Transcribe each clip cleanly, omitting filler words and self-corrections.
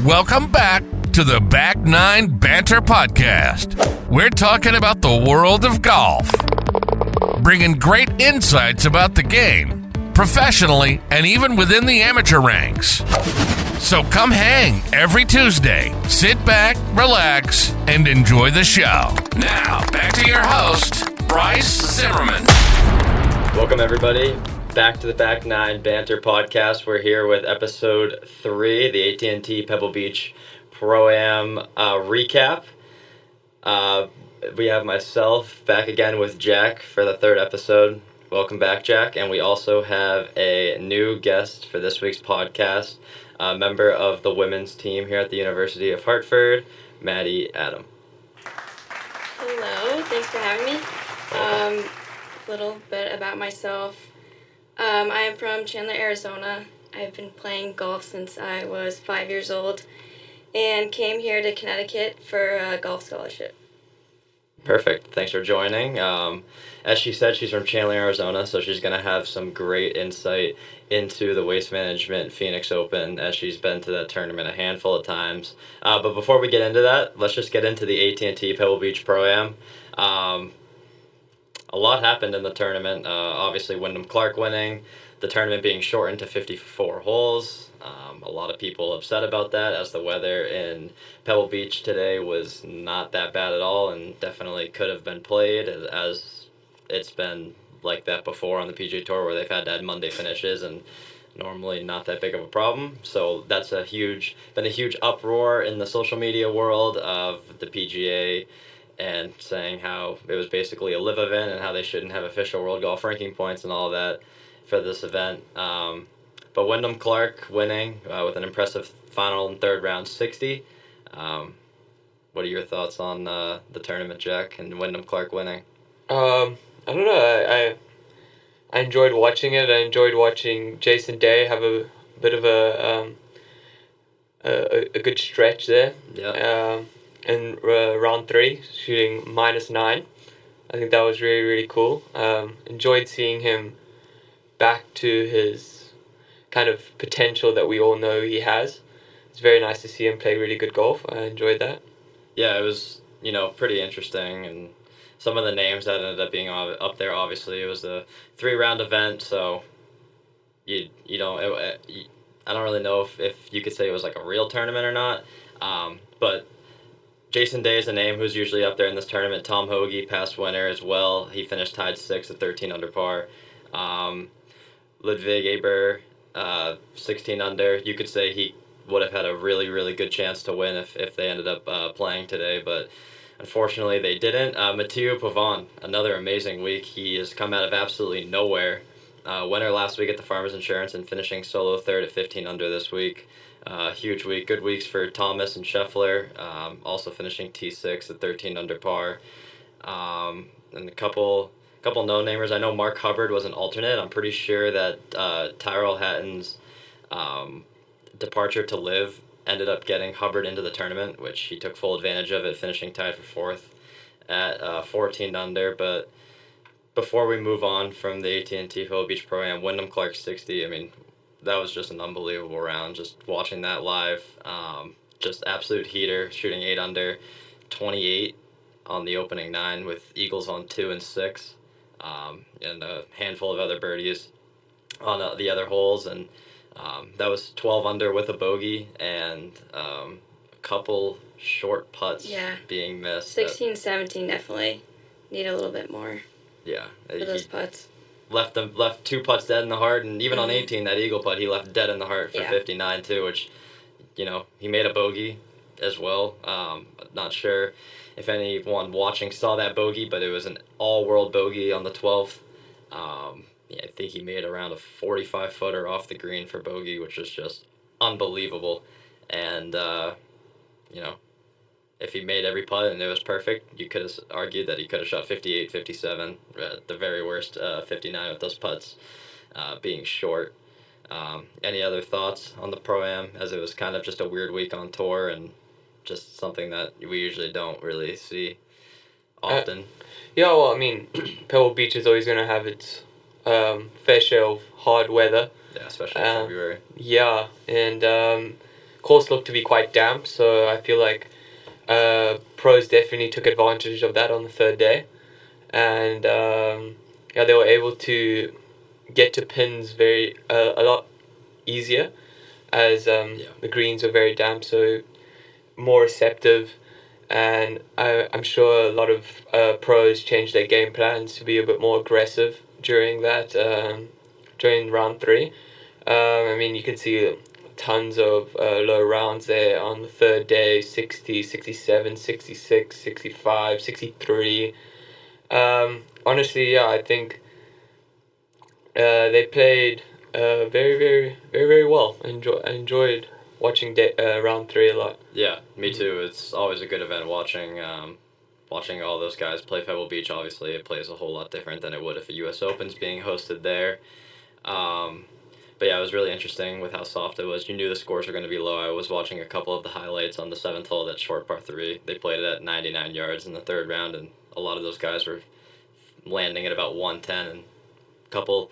Welcome back to the Back Nine Banter Podcast. We're talking about the world of golf, bringing great insights about the game, professionally and even within the amateur ranks. So come hang every Tuesday. Sit back, relax, and enjoy the show. Now, back to your host, Bryce Zimmerman. Welcome, everybody, back to the Back Nine Banter Podcast. We're here with Episode 3, the AT&T Pebble Beach Pro-Am recap. We have myself back again with Jack for the third episode. Welcome back, Jack. And we also have a new guest for this week's podcast, a member of the women's team here at the University of Hartford, Maddie Adam. Hello, thanks for having me. A little bit about myself. I am from Chandler, Arizona. I've been playing golf since I was 5 years old and came here to Connecticut for a golf scholarship. Perfect. Thanks for joining. As she said, she's from Chandler, Arizona, so she's going to have some great insight into the Waste Management Phoenix Open, as she's been to that tournament a handful of times. But before we get into that, let's just get into the AT&T Pebble Beach Pro-Am. A lot happened in the tournament. Obviously, Wyndham Clark winning, the tournament being shortened to 54 holes. A lot of people upset about that, as the weather in Pebble Beach today was not that bad at all and definitely could have been played, as it's been like that before on the PGA Tour, where they've had to add Monday finishes and normally not that big of a problem. So that's been a huge uproar in the social media world of the PGA, and saying how it was basically a live event and how they shouldn't have official world golf ranking points and all that for this event. But Wyndham Clark winning with an impressive final and third round 60. What are your thoughts on the tournament, Jack, and Wyndham Clark winning? I don't know. I enjoyed watching it. I enjoyed watching Jason Day have a bit of a good stretch there. Yeah. In round 3, shooting -9. I think that was really, really cool. Enjoyed seeing him back to his kind of potential that we all know he has. It's very nice to see him play really good golf. I enjoyed that. Yeah, it was, pretty interesting, and some of the names that ended up being up there, obviously, it was a 3-round event, so I don't really know if you could say it was like a real tournament or not, but Jason Day is a name who's usually up there in this tournament. Tom Hoagie, past winner as well. He finished tied 6th at 13 under par. Ludwig Aber, 16 under. You could say he would have had a really, really good chance to win if they ended up playing today, but unfortunately they didn't. Mathieu Pavon, another amazing week. He has come out of absolutely nowhere. Winner last week at the Farmers Insurance and finishing solo third at 15 under this week. Huge week. Good weeks for Thomas and Scheffler, also finishing T6 at 13 under par. And a couple no-namers. I know Mark Hubbard was an alternate. I'm pretty sure that Tyrell Hatton's departure to live ended up getting Hubbard into the tournament, which he took full advantage of it, finishing tied for 4th at 14 under. But before we move on from the AT&T Pebble Beach Pro-Am, Wyndham Clark 60, that was just an unbelievable round. Just watching that live, just absolute heater, shooting 8 under, 28 on the opening 9 with eagles on 2 and 6, and a handful of other birdies on the other holes, and that was 12 under with a bogey and a couple short putts being missed. 16, 17 definitely need a little bit more. Yeah, for those putts. Left 2 putts dead in the heart, and even on 18, that eagle putt, he left dead in the heart for 59 too, which, he made a bogey as well. Not sure if anyone watching saw that bogey, but it was an all-world bogey on the 12th. I think he made around a 45-footer off the green for bogey, which was just unbelievable. And, if he made every putt and it was perfect, you could have argued that he could have shot 58, 57, at the very worst 59 with those putts being short. Any other thoughts on the Pro-Am, as it was kind of just a weird week on tour and just something that we usually don't really see often? Pebble Beach is always going to have its fair share of hard weather. Yeah, especially in February. Yeah, and course looked to be quite damp, so I feel like pros definitely took advantage of that on the third day, and they were able to get to pins a lot easier, as the greens were very damp, so more receptive, and I'm sure a lot of pros changed their game plans to be a bit more aggressive during during round 3. I mean, you can see tons of low rounds there on the third day, 60, 67, 66, 65, 63. Honestly, yeah, I think they played very, very, very, very well. I enjoyed watching round 3 a lot. Yeah, me too. It's always a good event watching all those guys play Pebble Beach. Obviously, it plays a whole lot different than it would if a U.S. Open's being hosted there. But yeah, it was really interesting with how soft it was. You knew the scores were going to be low. I was watching a couple of the highlights on the 7th hole, that short par 3. They played it at 99 yards in the third round, and a lot of those guys were landing at about 110, and a couple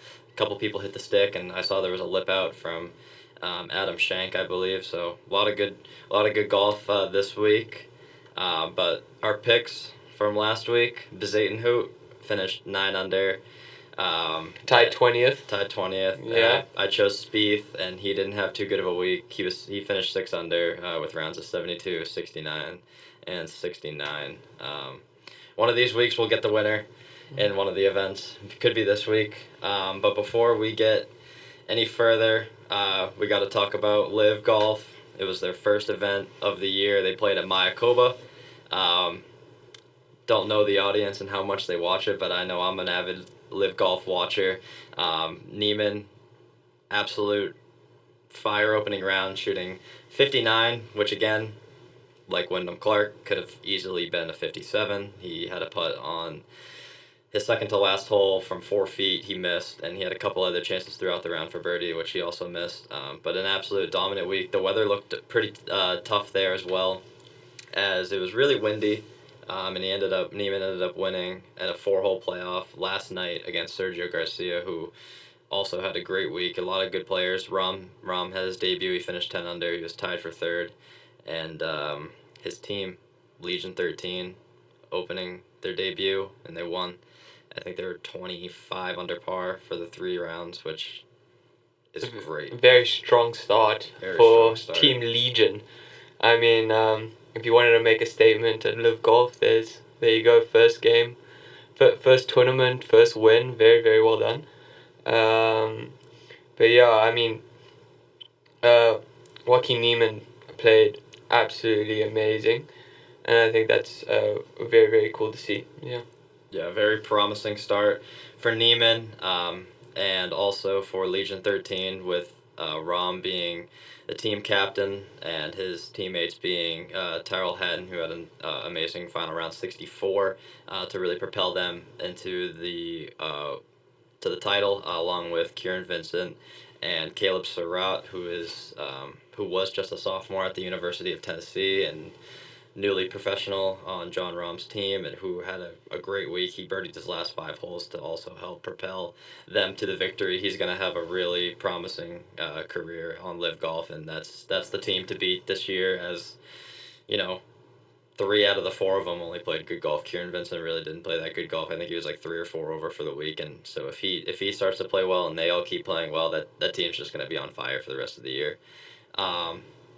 people hit the stick, and I saw there was a lip out from Adam Shank, I believe. So a lot of good golf this week. But our picks from last week, Bezatenhout finished 9 under. Tied 20th. Tied 20th. Yeah. I chose Spieth, and he didn't have too good of a week. He finished 6 under with rounds of 72, 69, and 69. One of these weeks we'll get the winner in one of the events. It could be this week. But before we get any further, we got to talk about Live Golf. It was their first event of the year. They played at Mayakoba. Don't know the audience and how much they watch it, but I know I'm an avid Live Golf watcher. Niemann, absolute fire opening round, shooting 59, which again, like Wyndham Clark, could have easily been a 57. He had a putt on his second to last hole from 4 feet. He missed, and he had a couple other chances throughout the round for birdie, which he also missed. But an absolute dominant week. The weather looked pretty tough there as well, as it was really windy. And Niemann ended up winning at a 4-hole playoff last night against Sergio Garcia, who also had a great week. A lot of good players. Rom had his debut. He finished 10 under. He was tied for third. And his team, Legion 13, opening their debut, and they won. I think they were 25 under par for the 3 rounds, which is great. Very strong start for Team Legion. I mean, if you wanted to make a statement at Live Golf, there you go, first game, first tournament, first win, very, very well done. But yeah, I mean, Joaquin Niemann played absolutely amazing, and I think that's very, very cool to see. Yeah, very promising start for Niemann, and also for Legion 13, with Rom being the team captain and his teammates being Tyrrell Hatton, who had an amazing final round 64 to really propel them into the title, along with Kieran Vincent and Caleb Surratt, who was just a sophomore at the University of Tennessee and newly professional on John Rahm's team, and who had a great week. He birdied his last 5 holes to also help propel them to the victory. He's going to have a really promising career on Live Golf, and that's the team to beat this year, as, 3 out of the 4 of them only played good golf. Kieran Vincent really didn't play that good golf. I think he was like 3 or 4 over for the week, and so if he starts to play well and they all keep playing well, that team's just going to be on fire for the rest of the year.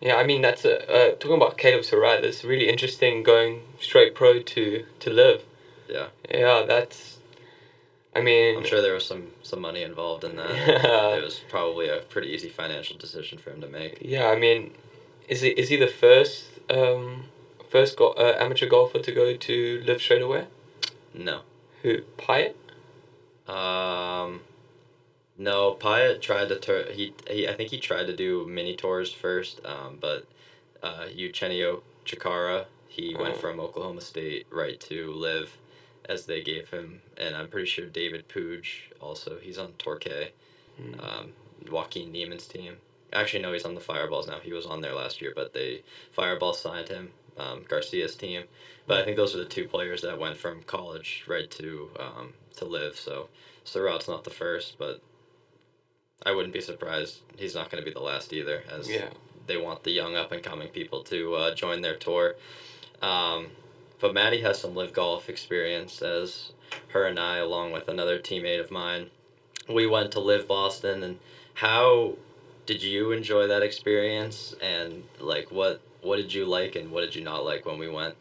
Yeah, I mean, that's talking about Caleb Surratt, that's really interesting, going straight pro to Live. Yeah. Yeah, that's, I mean, I'm sure there was some money involved in that. It was probably a pretty easy financial decision for him to make. Yeah, I mean, is he the first amateur golfer to go to Live straight away? No. Who, Pyatt? No, Pyatt tried to I think he tried to do mini tours first, but Eugenio Chikara, he went from Oklahoma State right to Live, as they gave him, and I'm pretty sure David Pooge also, he's on Torquay, Joaquin Niemann's team. Actually, no, he's on the Fireballs now. He was on there last year, but Fireballs signed him, Garcia's team. But I think those are the 2 players that went from college right to Live. So Surratt's not the first, but I wouldn't be surprised he's not going to be the last either, as they want the young up-and-coming people to join their tour. But Maddie has some live golf experience, as her and I, along with another teammate of mine, we went to Live Boston. And how did you enjoy that experience? And like, what did you like and what did you not like when we went?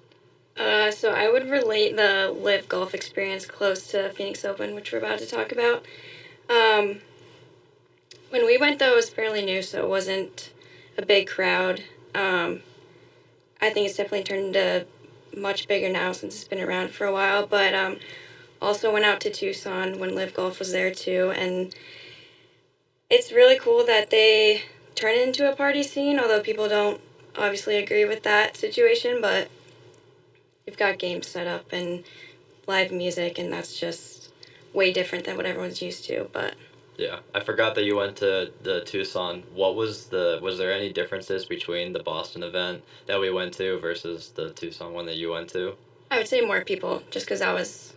So I would relate the live golf experience close to Phoenix Open, which we're about to talk about. When we went, though, it was fairly new, so it wasn't a big crowd. I think it's definitely turned into much bigger now since it's been around for a while. But also went out to Tucson when Live Golf was there too, and it's really cool that they turn it into a party scene, although people don't obviously agree with that situation, but you've got games set up and live music, and that's just way different than what everyone's used to. But yeah, I forgot that you went to the Tucson. Was there any differences between the Boston event that we went to versus the Tucson one that you went to? I would say more people, just because I was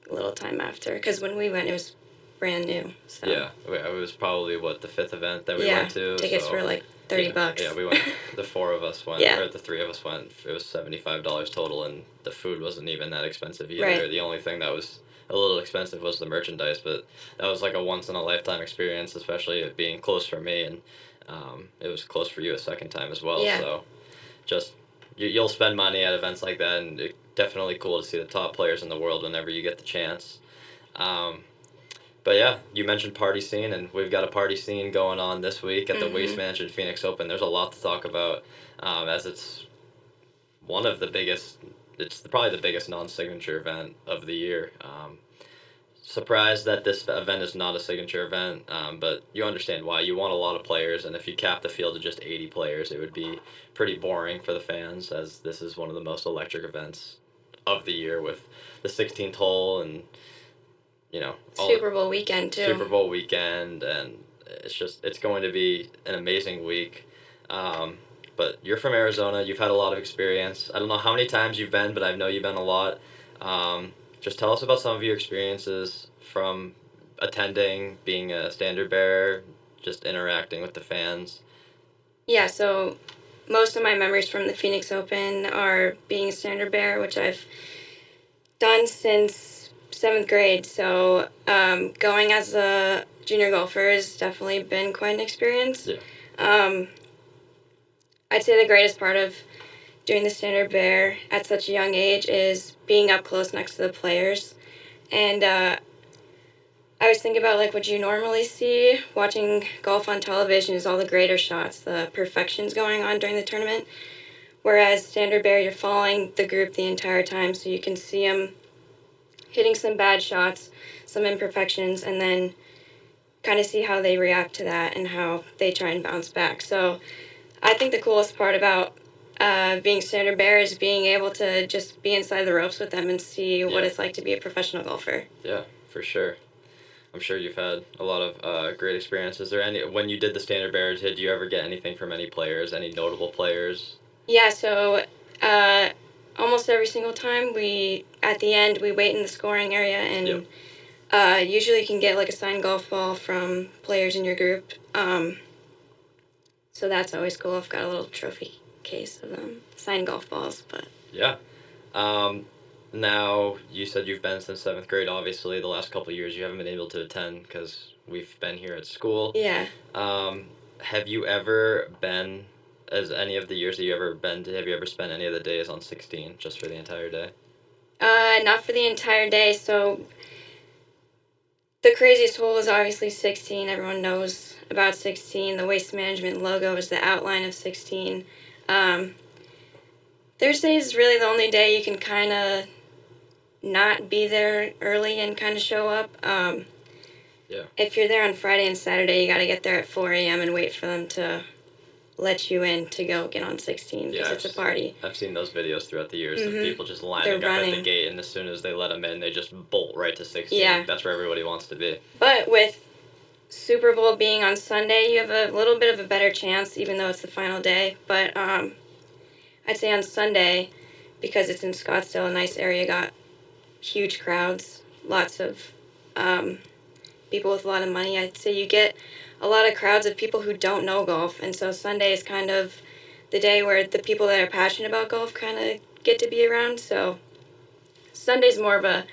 a little time after, because when we went, it was brand new. So. Yeah, it was probably, the fifth event that we went to? Tickets were like $30. Yeah, we went, the four of us went, Yeah. or the three of us went, it was $75 total, and the food wasn't even that expensive either. Right. The only thing that was a little expensive was the merchandise, but that was like a once-in-a-lifetime experience, especially it being close for me, and it was close for you a second time as well. Yeah. So just, you'll spend money at events like that, and it's definitely cool to see the top players in the world whenever you get the chance. But yeah, you mentioned party scene, and we've got a party scene going on this week at the Waste Management Phoenix Open. There's a lot to talk about, as it's one of the biggest, it's probably the biggest non-signature event of the year. Surprised that this event is not a signature event, but you understand why. You want a lot of players, and if you cap the field to just 80 players, it would be pretty boring for the fans, as this is one of the most electric events of the year with the 16th hole and, you know, Super Bowl weekend, too. Super Bowl weekend, and it's going to be an amazing week. But you're from Arizona. You've had a lot of experience. I don't know how many times you've been, but I know you've been a lot. Just tell us about some of your experiences from attending, being a standard bearer, just interacting with the fans. Yeah, so most of my memories from the Phoenix Open are being a standard bearer, which I've done since 7th grade. So going as a junior golfer has definitely been quite an experience. Yeah. I'd say the greatest part of doing the standard bear at such a young age is being up close next to the players. And I was thinking about like what you normally see watching golf on television is all the greater shots, the perfections going on during the tournament. Whereas standard bear, you're following the group the entire time, so you can see them hitting some bad shots, some imperfections, and then kind of see how they react to that and how they try and bounce back. So I think the coolest part about being standard bearer is being able to just be inside the ropes with them and see what it's like to be a professional golfer. Yeah, for sure. I'm sure you've had a lot of great experiences. When you did the standard bearer, did you ever get anything from any players, any notable players? Yeah, so almost every single time at the end, we wait in the scoring area, and usually you can get like a signed golf ball from players in your group. So that's always cool. I've got a little trophy case of them, signed golf balls, but... Yeah. Now, you said you've been since 7th grade. Obviously, the last couple of years you haven't been able to attend because we've been here at school. Yeah. Have you ever been, as any of the years that you ever been to, have you ever spent any of the days on 16, just for the entire day? Not for the entire day, so... The craziest hole is obviously 16. Everyone knows about 16. The Waste Management logo is the outline of 16. Thursday is really the only day you can kind of not be there early and kind of show up. If you're there on Friday and Saturday, you got to get there at 4 a.m. and wait for them to let you in to go get on 16 because it's a party. I've seen those videos throughout the years of people just lining up at the gate, and as soon as they let them in, they just bolt right to 16. Yeah. That's where everybody wants to be. But with Super Bowl being on Sunday, you have a little bit of a better chance, even though it's the final day. But I'd say on Sunday, because it's in Scottsdale, a nice area, got huge crowds, lots of people with a lot of money. I'd say you get a lot of crowds of people who don't know golf, and so Sunday is kind of the day where the people that are passionate about golf kind of get to be around. So Sunday's more of a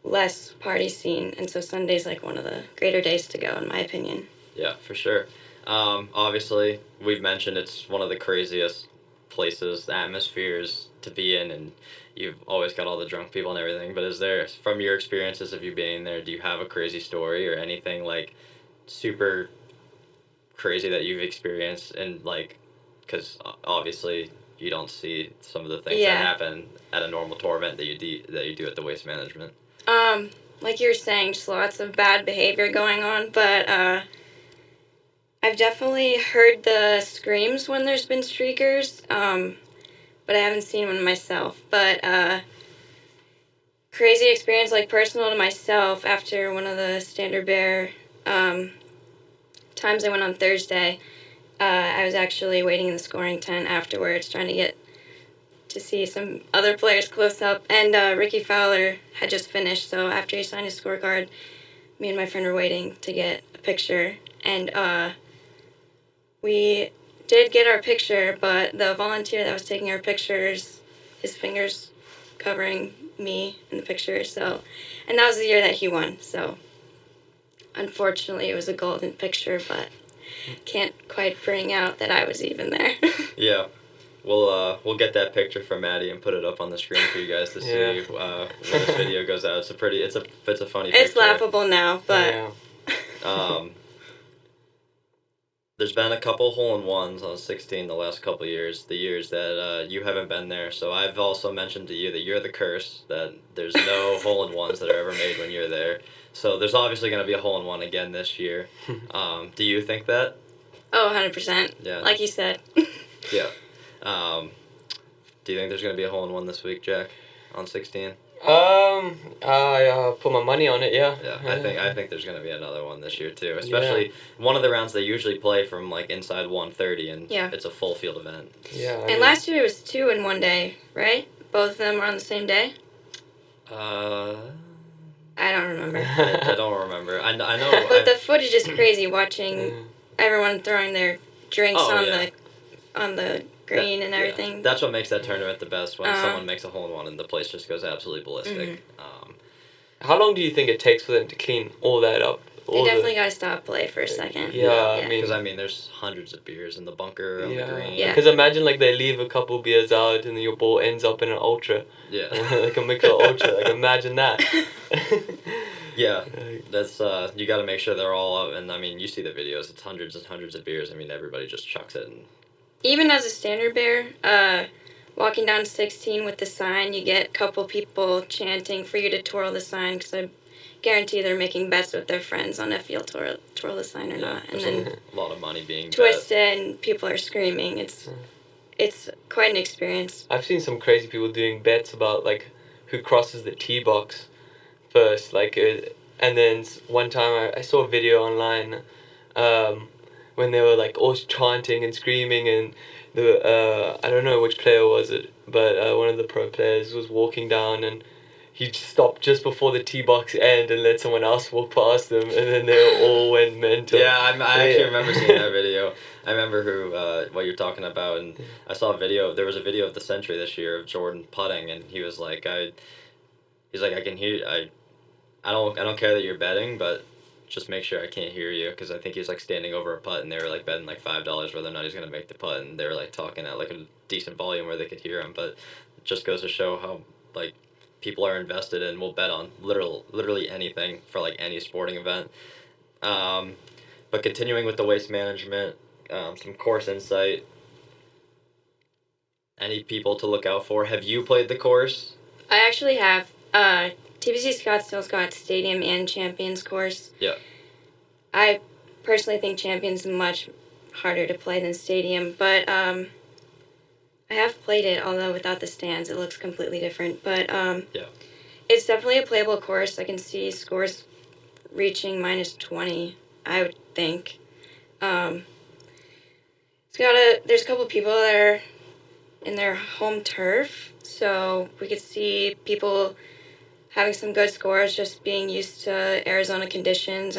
less party scene, and so Sunday's like one of the greater days to go, in my opinion. Yeah, for sure. Obviously, we've mentioned it's one of the craziest places, atmospheres to be in, and you've always got all the drunk people and everything. But is there, from your experiences of you being there, do you have a crazy story or anything like super crazy that you've experienced? And like, because obviously you don't see some of the things that happen at a normal tour event that you do at the Waste Management. Like you were saying, just lots of bad behavior going on, but I've definitely heard the screams when there's been streakers, but I haven't seen one myself. But crazy experience, like personal to myself, after one of the Standard Bear times I went on Thursday, I was actually waiting in the scoring tent afterwards, trying to get to see some other players close up, and Ricky Fowler had just finished, so after he signed his scorecard, me and my friend were waiting to get a picture, and we did get our picture, but the volunteer that was taking our pictures, his fingers covering me in the picture, so, and that was the year that he won, so unfortunately it was a golden picture, but can't quite bring out that I was even there. Yeah. We'll get that picture from Maddie and put it up on the screen for you guys to see when this video goes out. It's a funny picture. It's laughable now, but there's been a couple hole-in-ones on 16 the last couple years, the years that you haven't been there. So I've also mentioned to you that you're the curse, that there's no hole-in-ones that are ever made when you're there. So there's obviously going to be a hole-in-one again this year. Do you think that? Oh, 100%. Yeah. Like you said. Yeah. Do you think there's going to be a hole-in-one this week, Jack, on 16? I put my money on it, yeah. Yeah, I think there's going to be another one this year, too. Especially one of the rounds they usually play from, like, inside 130, and it's a full field event. Yeah. And last year it was 2 in one day, right? Both of them were on the same day? I don't remember. I don't remember. I know. But the footage is crazy, watching everyone throwing their drinks on the green and everything. Yeah. That's what makes that tournament the best, when someone makes a hole-in-one and the place just goes absolutely ballistic. How long do you think it takes for them to clean all that up? They definitely got to stop play for a second. Yeah. Because, there's hundreds of beers in the bunker on the green. Yeah. Because imagine, like, they leave a couple beers out and then your ball ends up in an ultra. Yeah. Like a Mikkel Ultra. Like, imagine that. Yeah. That's, you got to make sure they're all up. And, you see the videos. It's hundreds and hundreds of beers. Everybody just chucks it. And even as a Standard Bear, walking down 16 with the sign, you get a couple people chanting for you to twirl the sign, because I guarantee they're making bets with their friends on if you'll twirl the sign or not. And then a lot of money being twist it, and people are screaming. It's quite an experience. I've seen some crazy people doing bets about, like, who crosses the tee box first. Like, and then one time I saw a video online when they were, like, all chanting and screaming, and I don't know which player was it, but one of the pro players was walking down, and he stopped just before the tee box end and let someone else walk past them, and then they all went mental. Yeah, I actually remember seeing that video. I remember what you're talking about, and I saw a video. There was a video of the Century this year of Jordan putting, and he was like, I can hear. I don't care that you're betting, but just make sure I can't hear you, because I think he was, like, standing over a putt, and they were, like, betting, like, $5 whether or not he's going to make the putt, and they were, like, talking at, like, a decent volume where they could hear him. But it just goes to show how, like, people are invested and will bet on literally anything for, like, any sporting event. But continuing with the Waste Management, some course insight. Any people to look out for? Have you played the course? I actually have. TPC Scottsdale's got Stadium and Champions course. Yeah. I personally think Champions is much harder to play than Stadium, but I have played it, although without the stands it looks completely different. But it's definitely a playable course. I can see scores reaching -20, I would think. There's a couple people that are in their home turf, so we could see people having some good scores, just being used to Arizona conditions.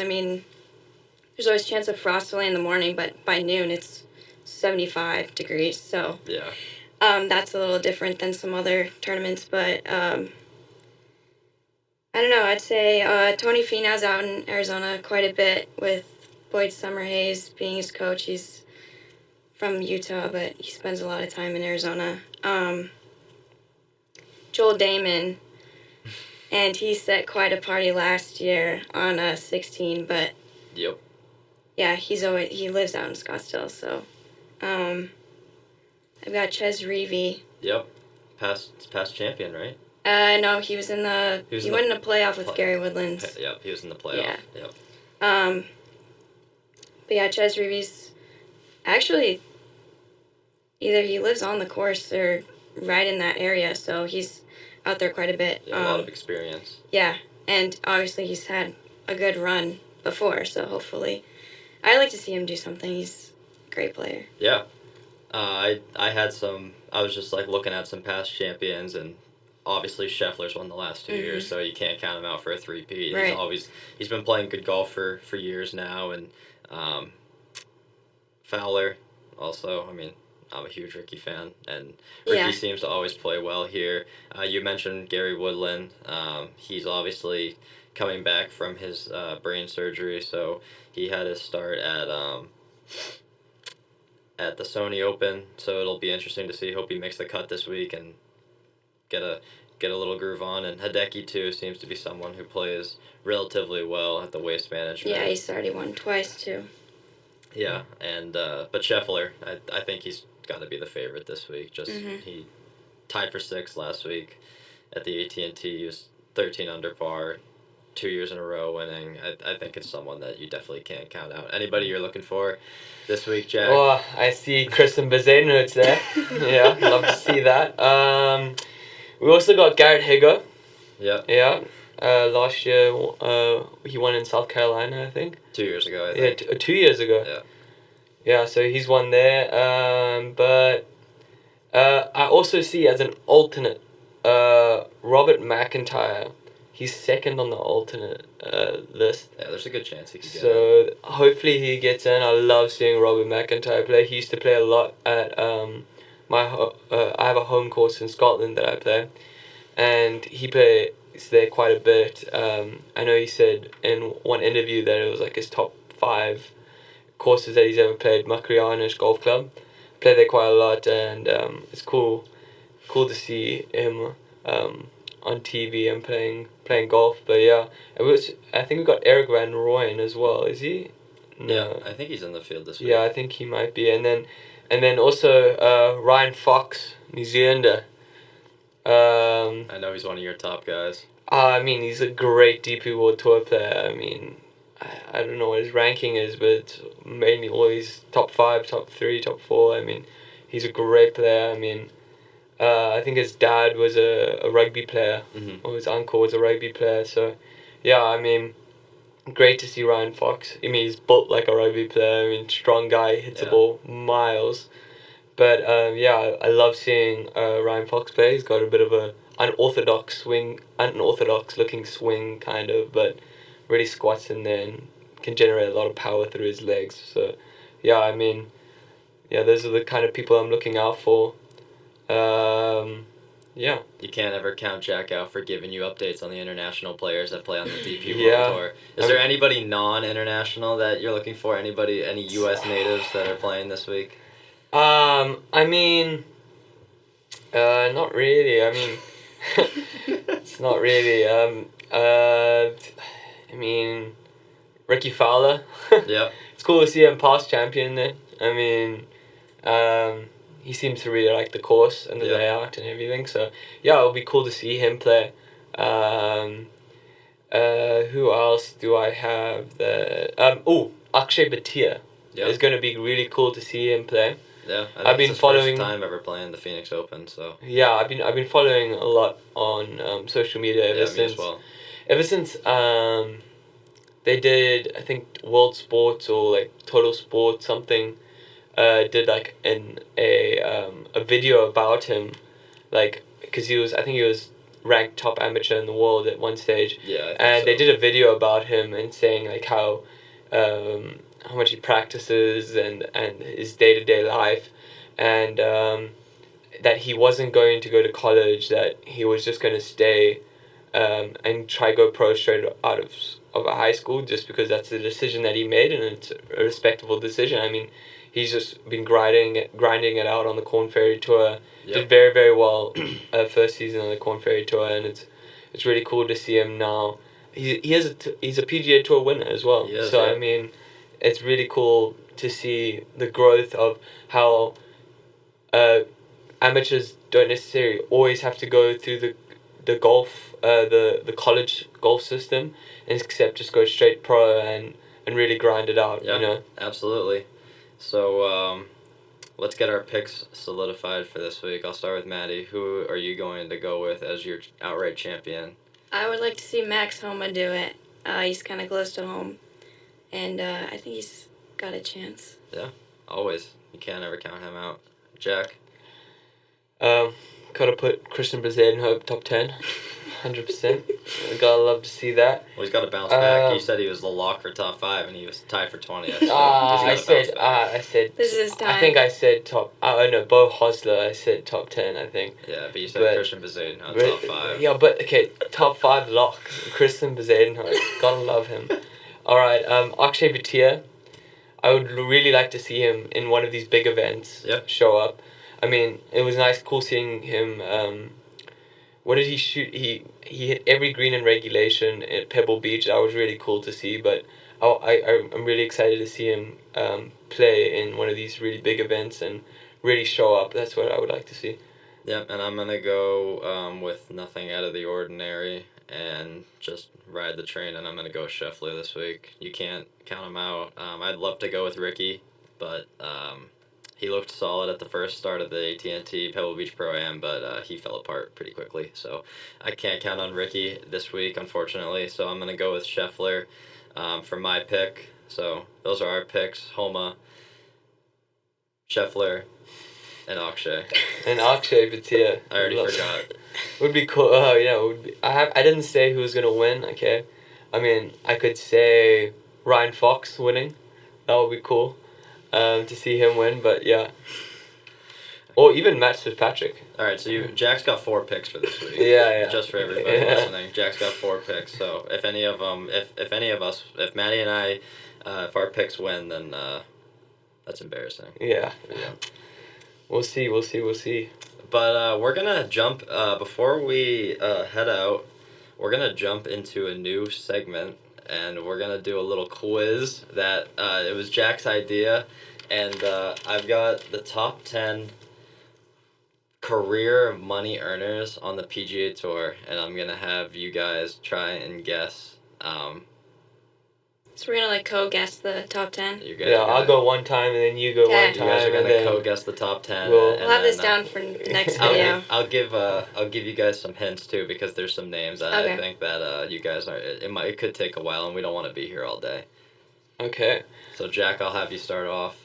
there's always a chance of frost delay in the morning, but by noon it's 75 degrees. So Yeah. that's a little different than some other tournaments, but I don't know. I'd say Tony Finau's out in Arizona quite a bit with Boyd Summerhays being his coach. He's from Utah, but he spends a lot of time in Arizona. Joel Damon, and he set quite a party last year on 16, but Yep. yeah, he lives out in Scottsdale, so I've got Ches Reavie. Yep. Past champion, right? No, he was in the he went in a playoff with Gary Woodlands. Yep, he was in the playoff. Yeah. Yep. But yeah, Ches Reavie's actually either he lives on the course or right in that area, so he's out there quite a bit. Yeah, a lot of experience. Yeah, and obviously he's had a good run before, so hopefully I'd like to see him do something. He's a great player. Yeah. I was just like looking at some past champions, and obviously Scheffler's won the last 2 years, so you can't count him out for a three-peat. Right. He's been playing good golf for years now, and Fowler also. I mean, I'm a huge Ricky fan, and Ricky seems to always play well here. You mentioned Gary Woodland. He's obviously coming back from his brain surgery, so he had his start at the Sony Open, so it'll be interesting to see. Hope he makes the cut this week and get a little groove on. And Hideki too seems to be someone who plays relatively well at the waste management. Yeah, he's already won twice too. Yeah, and but Scheffler, I think he's got to be the favorite this week. Just he tied for 6th last week at the AT&T. He was 13 under par, 2 years in a row winning. I think it's someone that you definitely can't count out. Anybody you're looking for this week, Jack? Oh, I see Kristen Bezenhutz there. Yeah, love to see that. We also got Garrett Higgo. Yeah. Yeah. Last year, he won in South Carolina, I think. 2 years ago, I think. Yeah, 2 years ago. Yeah. Yeah, so he's won there. But I also see as an alternate, Robert McIntyre. He's second on the alternate list. Yeah, there's a good chance he could get it. So hopefully he gets in. I love seeing Robert McIntyre play. He used to play a lot at I have a home course in Scotland that I play, and he plays there quite a bit. I know he said in one interview that it was like his top 5 courses that he's ever played. Macarianish Golf Club, play there quite a lot, and it's cool to see him on TV and playing golf. But yeah, I think we got Eric Van Rooyen as well. Is he? No. Yeah, I think he's in the field this week. Yeah, I think he might be. And then also Ryan Fox, New Zealander. I know he's one of your top guys. I mean, he's a great DP World Tour player. I mean, I don't know what his ranking is, but it's mainly always top 5, top 3, top 4. I mean, he's a great player. I mean, I think his dad was a rugby player, or his uncle was a rugby player. So, yeah, I mean, great to see Ryan Fox. I mean, he's built like a rugby player. I mean, strong guy, hits the ball miles. But, yeah, I love seeing Ryan Fox play. He's got a bit of a unorthodox looking swing, kind of, but really squats in there and can generate a lot of power through his legs. So, yeah, I mean, yeah, those are the kind of people I'm looking out for. Yeah. You can't ever count Jack out for giving you updates on the international players that play on the DP World Tour. Is there anybody non-international that you're looking for? Any U.S. natives that are playing this week? I mean, not really. I mean, it's not really. I mean, Ricky Fowler. Yeah. It's cool to see him past champion there. I mean, he seems to really like the course and the layout and everything. So, yeah, it'll be cool to see him play. Who else do I have there? Akshay Bhatia. Yeah. It's going to be really cool to see him play. Yeah, I've been following. First time ever playing the Phoenix Open, so. Yeah, I've been following a lot on social media ever since. Me as well. Ever since they did, I think World Sports or like Total Sports something, did like a video about him, like because I think he was ranked top amateur in the world at one stage. Yeah. And they did a video about him and saying like how he practices and his day-to-day life, and that he wasn't going to go to college, that he was just going to stay and try go pro straight out of a high school, just because that's the decision that he made, and it's a respectable decision. I mean, he's just been grinding it out on the Corn Ferry Tour. Yep. Did very, very well first season on the Corn Ferry Tour, and it's really cool to see him now. He's a PGA Tour winner as well. Yes, so yeah. I mean, it's really cool to see the growth of how amateurs don't necessarily always have to go through the golf the college golf system, and except just go straight pro and really grind it out. Yeah, You know. absolutely. So let's get our picks solidified for this week. I'll start with Maddie. Who are you going to go with as your outright champion? I would like to see Max Homa do it. He's kind of close to home, and I think he's got a chance. Yeah, always. You can't ever count him out. Jack? Gotta put Christian Bezuidenhout top 10. 100%. Gotta love to see that. Well, he's got to bounce back. You said he was the lock for top 5, and he was tied for 20th. So I said. This is his time. I think I said top. No, Bo Hosler. I said top 10. I think. Yeah, but you said Christian Bezuidenhout top 5. Yeah, but okay, top 5 lock. Christian Bezuidenhout. Gotta love him. All right, Akshay Bhatia. I would really like to see him in one of these big events. Yep. Show up. I mean, it was cool seeing him. What did he shoot? He hit every green in regulation at Pebble Beach. That was really cool to see. But I'm really excited to see him play in one of these really big events and really show up. That's what I would like to see. Yep, and I'm going to go with nothing out of the ordinary and just ride the train, and I'm going to go Scheffler this week. You can't count him out. I'd love to go with Ricky, but he looked solid at the first start of the AT&T Pebble Beach Pro-Am, but he fell apart pretty quickly. So I can't count on Ricky this week, unfortunately. So I'm going to go with Scheffler for my pick. So those are our picks: Homa, Scheffler, and Akshay. And Akshay Bhatia. I already forgot. Would be cool. I didn't say who was gonna win. Okay, I mean I could say Ryan Fox winning. That would be cool. To see him win, but yeah. Or even Matt Fitzpatrick. All right, so Jack's got 4 picks for this week. Yeah. Just for everybody listening, Jack's got 4 picks. So if any of them, if any of us, if Maddie and I, if our picks win, then that's embarrassing. Yeah. We'll see. But we're gonna jump before we head out. We're gonna jump into a new segment, and we're gonna do a little quiz that it was Jack's idea, and I've got the top 10 career money earners on the PGA Tour, and I'm gonna have you guys try and guess. So we're gonna co-guess the top 10. You guys I'll go one time and then you go Okay. one time. You guys are and gonna then co-guess the top 10. We'll have this down for the next video. I'll give you guys some hints too, because there's some names that Okay. I think that you guys are. It could take a while, and we don't want to be here all day. Okay. So Jack, I'll have you start off.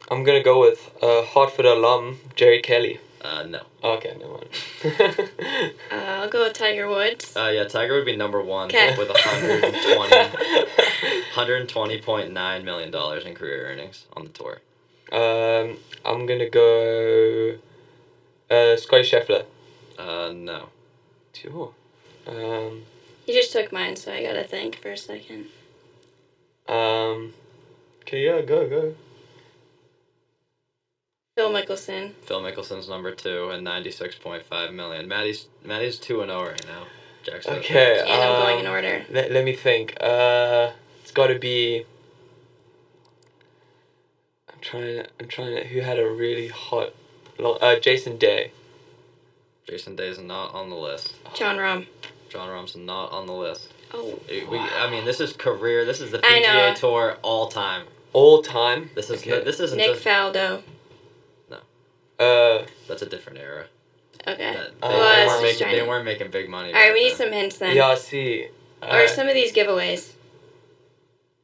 I'm gonna go with Hartford alum Jerry Kelly. No. Okay, never mind. I'll go with Tiger Woods. Yeah, Tiger would be number 1 Okay. with $120.9 million in career earnings on the tour. I'm gonna go Scotty Scheffler. No. Sure. You just took mine, so I gotta think for a second. Okay, yeah, go. Phil Mickelson. Phil Mickelson's number 2 and $96.5 million. Maddie's 2-0 right now. Jack's Okay. And I'm going in order. Let me think. It's got to be. I'm trying to. Who had a really hot? Jason Day. Jason Day's not on the list. John Rahm. John Rahm's not on the list. Oh. I mean, this is career. This is the I know. PGA Tour all time. All time. This is Okay. this isn't Nick just, Faldo. That's a different era. Okay. They weren't making big money. All right, back we need then. some hints then. Yeah, I see. Or some of these giveaways.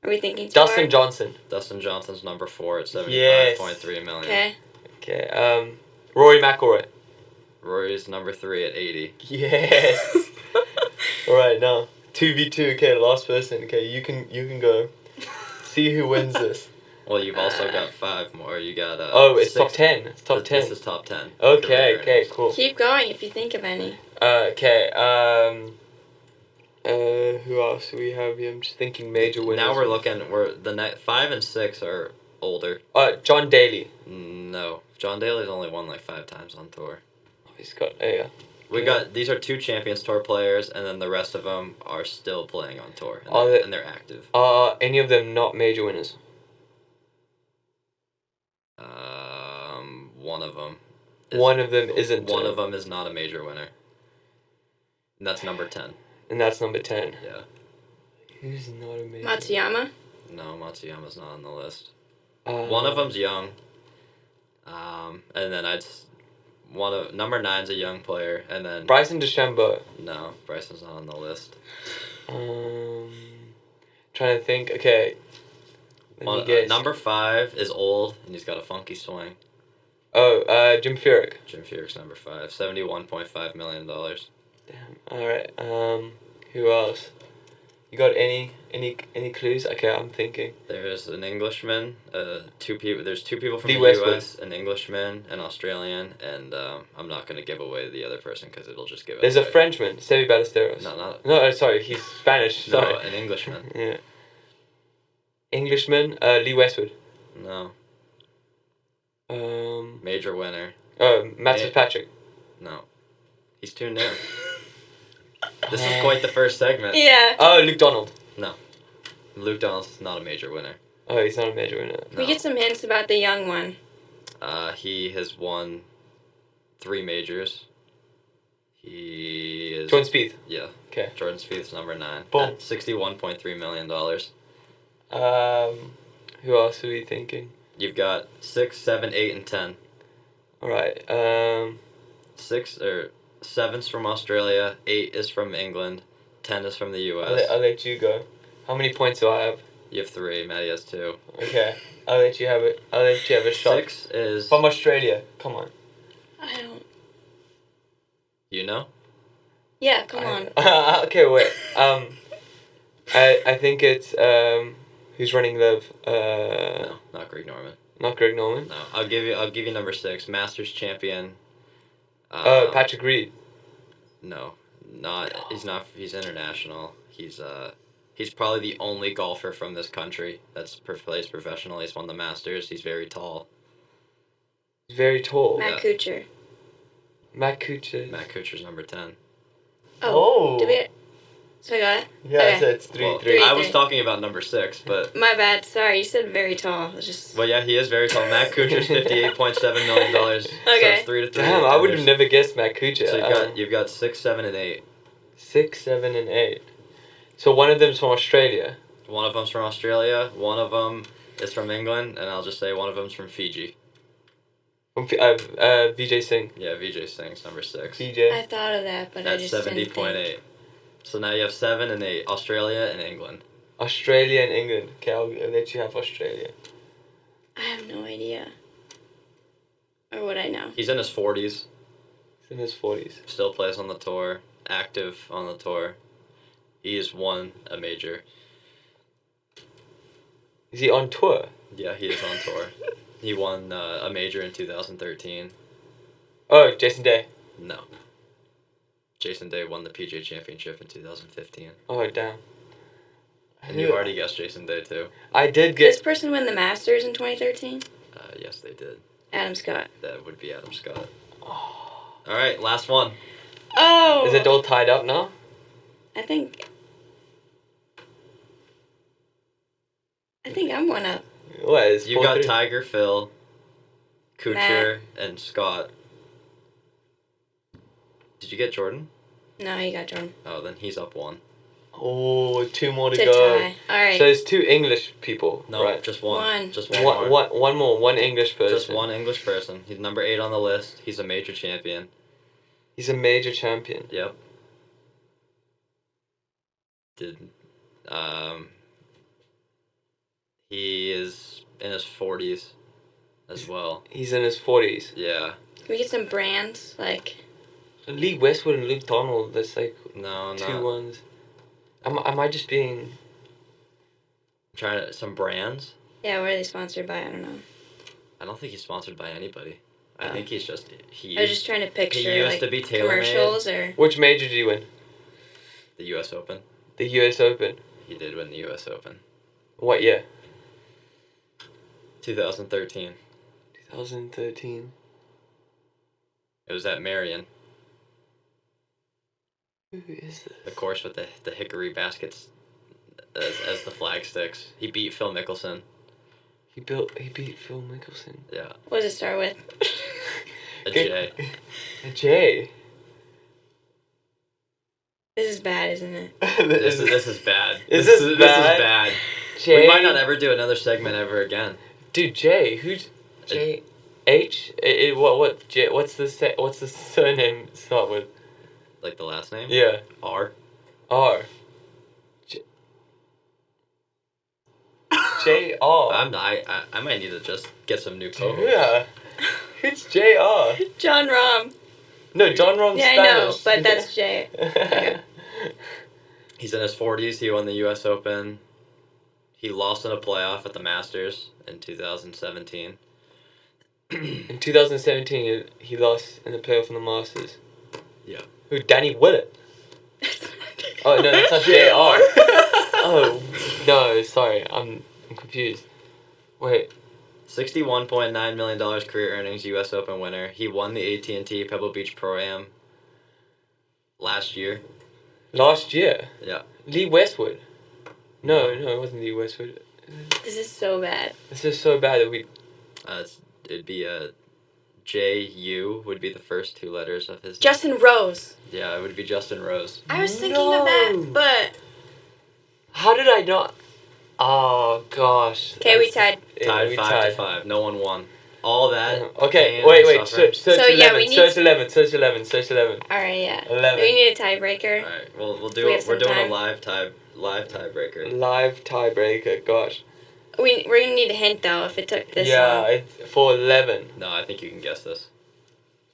Are we thinking too Dustin hard? Johnson. Dustin Johnson's number 4 at $75.3 million. Okay. Okay. Rory McIlroy. Rory's number 3 at 80. Yes. All right, now 2v2. Okay, last person. Okay, you can go. See who wins this. Well, you've also got 5 more. You got it's 6. top 10. It's top 10. This is top 10. Okay, career okay, earnings. cool. Keep going if you think of any. Okay, who else do we have here? I'm just thinking major winners. Now we're looking. 5 and 6 are older. John Daly. No, John Daly's only won like 5 times on tour. He's got These are 2 Champions Tour players, and then the rest of them are still playing on tour, and they're active. Any of them not major winners? One of them. One of them isn't. One of them is not a major winner. And that's number 10. And that's number 10. Yeah. Who's not a major? Matsuyama? No, Matsuyama's not on the list. One of them's young. And then number 9's a young player, and then Bryson DeChambeau. No, Bryson's not on the list. Trying to think. Okay. Number 5 is old, and he's got a funky swing. Jim Furyk. Jim Furyk's number 5, $71.5 million. Damn. All right. Who else? You got any clues? Okay, I'm thinking. There's an Englishman. 2 people. There's 2 people from Lee the Westwood. U.S. An Englishman, an Australian, and I'm not gonna give away the other person because it'll just give it. There's away. a Frenchman, Seve Ballesteros. No, sorry, he's Spanish. Sorry. No, an Englishman. Yeah. Englishman, Lee Westwood. No. Um. Major winner. Matt Fitzpatrick. No. He's too new. This is quite the first segment. Yeah. Luke Donald. No. Luke Donald's not a major winner. Oh, he's not a major winner. We get some hints about the young one. He has won 3 majors. He is... Jordan Spieth. Yeah. Okay. Jordan Spieth's number 9. Boom. At $61.3 million. Who else are we thinking? You've got 6, 7, 8, and 10. All right. 7's from Australia, 8 is from England, 10 is from the U.S. I'll let you go. How many points do I have? You have 3. Maddie has 2. Okay. I'll let you have it. I'll let you have a shot. 6 is... From Australia. Come on. I don't... You know? Yeah, come on. Okay, wait. I think it's who's running Liv? No, not Greg Norman. Not Greg Norman. No, I'll give you number 6, Masters champion. Patrick Reed. No, not. He's not. He's international. He's probably the only golfer from this country that's plays professionally. He's won the Masters. He's very tall. He's very tall. Matt Kuchar. Matt Kuchar. Matt Kuchar's number 10. Oh. Did we... So I got it? Yeah, Okay. so it's 3-3. Well, I was talking about number 6, but... My bad. Sorry, you said very tall. It's just... Well, yeah, he is very tall. Matt Kuchar's $58.7 million. Okay. So it's 3-3. Damn, I would have never guessed Matt Kuchar. So you've got 6, 7, and 8. 6, 7, and 8. So one of them's from Australia. One of them's from Australia. One of them is from England, and I'll just say one of them's from Fiji. From Vijay Singh. Yeah, Vijay Singh's number 6. Vijay. I thought of that, but I That's just didn't 70.8. think. So now you have 7 and 8. Australia and England. Australia and England. Okay, I'll let you have Australia. I have no idea. Or would I know? He's in his 40s. He's in his 40s. Still plays on the tour. Active on the tour. He has won a major. Is he on tour? Yeah, he is on tour. He won a major in 2013. Oh, Jason Day. No. Jason Day won the PGA Championship in 2015. Oh, damn. And you already guessed Jason Day, too. I did Did get... this person win the Masters in 2013? Yes, they did. Adam Scott. That would be Adam Scott. All right, last one. Oh! Is it all tied up now? I think I'm one up. What is You got 4-3? Tiger, Phil, Kuchar, Matt. and Scott. Did you get Jordan? No, you got Jordan. Oh, then he's up 1. Oh, 2 more to To go. tie. Alright. So there's 2 English people, No, right? just 1. One. Just one more. One more. One English person. Just 1 English person. He's number 8 on the list. He's a major champion. He's a major champion. Yep. He is in his 40s as well. He's in his 40s. Yeah. Can we get some brands? Like... Lee Westwood and Luke Donald, that's like No, 2 ones. Am I just being... Some brands? Yeah, what are they sponsored by? I don't know. I don't think he's sponsored by anybody. I think he's just I was just trying to picture he used like to be TaylorMade. commercials or Which major did he win? The U.S. Open. The U.S. Open. He did win the U.S. Open. What year? 2013. 2013. It was at Marion. Who is this? The course with the hickory baskets as the flag sticks. He beat Phil Mickelson. He beat Phil Mickelson. Yeah. what does it start with? A J. A J. This is bad, isn't it? This is bad. Is this this is bad? bad. J. We might not ever do another segment ever again. Dude, J. Who's J? H? What's the surname start with? Like the last name? Yeah. R. R. J R. I might need to just get some new co-hosts. Yeah. Who's J R? John Rahm. No, John Rahm's Yeah, Spanish. I know, but that's Jay. Okay. He's in his 40s. He won the U.S. Open. He lost in a playoff at the Masters in 2017. In 2017, he lost in the playoff in the Masters. Yeah. Who? Danny Willett. Oh no, that's not J R. Oh no, sorry, I'm confused. Wait. $61.9 million career earnings, U.S. Open winner. He won the AT&T Pebble Beach Pro-Am last year. Last year. Yeah. Lee Westwood. No, it wasn't Lee Westwood. This is so bad. This is so bad that we. It'd be a J-U would be the first two letters of his name. Justin Rose. Yeah, it would be Justin Rose. I was thinking of that, but... How did I not? Oh gosh. Okay, we tied. Tied we 5-5. No one won. All that. Okay, pain wait. and suffering. Search So, yeah, 11. we need- Search 11. Search 11. Alright, yeah. 11. We need a tiebreaker. All right, we'll do We it. have some We're doing time. a live tiebreaker. Live tiebreaker. Gosh. We're gonna need a hint, though, if it took this Yeah, long. for 11. No, I think you can guess this.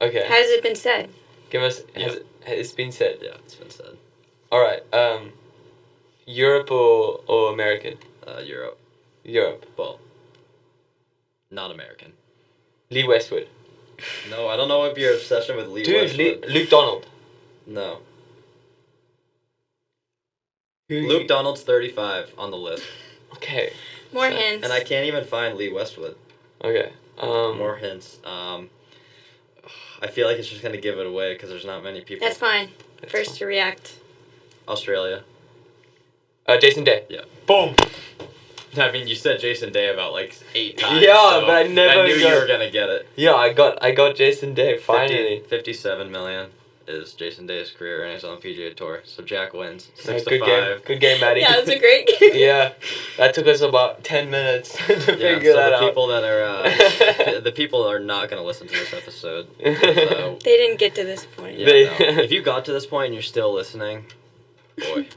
Okay. Has it been said? Give us. Yeah. It's been said. Yeah, it's been said. All right. Europe or American? Europe. Europe. Well, not American. Lee Westwood. No, I don't know what your obsession with Lee Dude, Westwood. Luke Donald. No. Luke Donald's 35 on the list. Okay. More hints. And I can't even find Lee Westwood. Okay. More hints. I feel like it's just gonna give it away because there's not many people. That's fine. First to react. Australia. Jason Day. Yeah. Boom. I mean, you said Jason Day about like 8 times. Yeah, so but I never I knew got- you were gonna get it. Yeah, I got Jason Day finally. 57 million is Jason Day's career earnings on the PGA Tour. So Jack wins 6-5. Good game. Good game, Maddie. Yeah, it was a great game. Yeah, that took us about 10 minutes to Yeah, figure so that the out. people that are the people are not gonna listen to this episode. So, They didn't get to this point. yeah, They- no. If you got to this point and you're still listening, boy,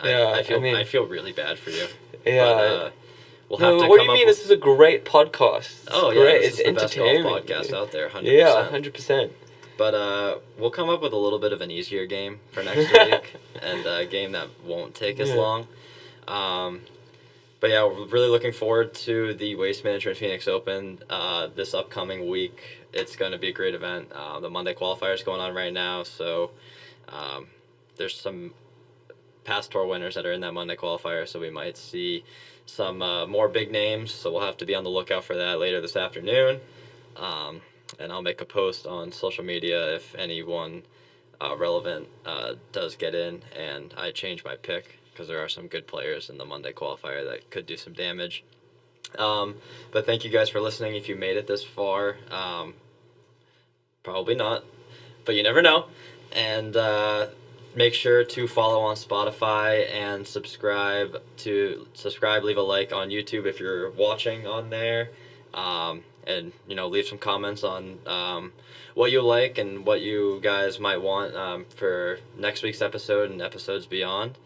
Yeah, I feel really bad for you. Yeah. But, we'll have No, to what do come you up mean? with- This is a great podcast. Oh It's yeah, great. this It's is the best golf entertaining. podcast out there, 100%. Yeah, 100%. But we'll come up with a little bit of an easier game for next week, and a game that won't take as Yeah. long. But yeah, we're really looking forward to the Waste Management Phoenix Open this upcoming week. It's going to be a great event. The Monday qualifier is going on right now, so there's some past tour winners that are in that Monday qualifier, so we might see some more big names. So we'll have to be on the lookout for that later this afternoon. And I'll make a post on social media if anyone relevant does get in, and I change my pick because there are some good players in the Monday qualifier that could do some damage. But thank you guys for listening. If you made it this far, probably not, but you never know. And make sure to follow on Spotify and subscribe. Leave a like on YouTube if you're watching on there. And leave some comments on what you like and what you guys might want for next week's episode and episodes beyond.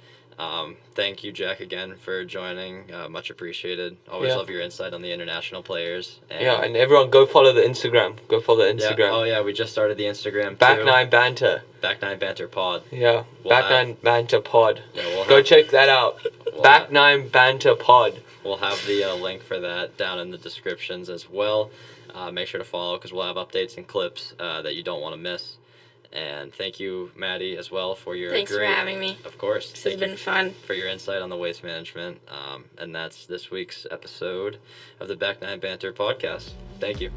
Thank you, Jack, again for joining. Much appreciated. Always love your insight on the international players. And everyone go follow the Instagram. Go follow the Instagram. Yeah. Oh yeah, we just started the Instagram too. Back Nine Banter. Back Nine Banter Pod. Yeah. We'll Back have- Nine Banter Pod. Yeah, Go check that out. Back Nine Banter Pod. We'll have the link for that down in the descriptions as well. Make sure to follow because we'll have updates and clips that you don't want to miss. And thank you, Maddie, as well, for your Thanks for having me. Of course. This has been fun. For your insight on the waste management. And that's this week's episode of the Back Nine Banter Podcast. Thank you.